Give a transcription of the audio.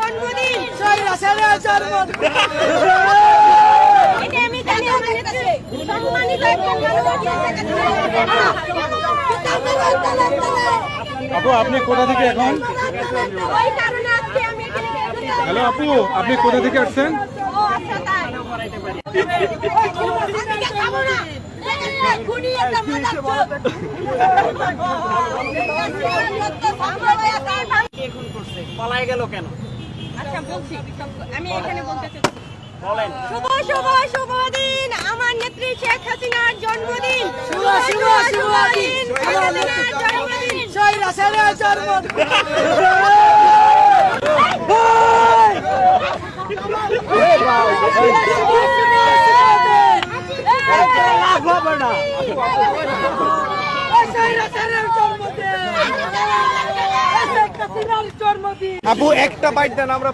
জন্মদিন। এটা আমি জানি আমার কাছে সম্মানিত একজন আপু আপনি কোথা থেকে এখন? ওই কারণে আজকে আমি এখানে হ্যালো আপু, আপনি কোথা থেকে আসছেন? ও আচ্ছা তাই আমি খাবো না খুনি একটা মাদার পালায় গেল কেন? আচ্ছা বলছি আমি এখানে বলতে চাই বলেন। শুভ শুভ শুভ দিন আমার নেত্রী শেখ হাসিনার জন্মদিন। শুভ শুভ শুভ দিন শেখ হাসিনার জন্মদিন। শহীদ হাসানের জন্মদিন। আপু একটা বাইট দেন আমরা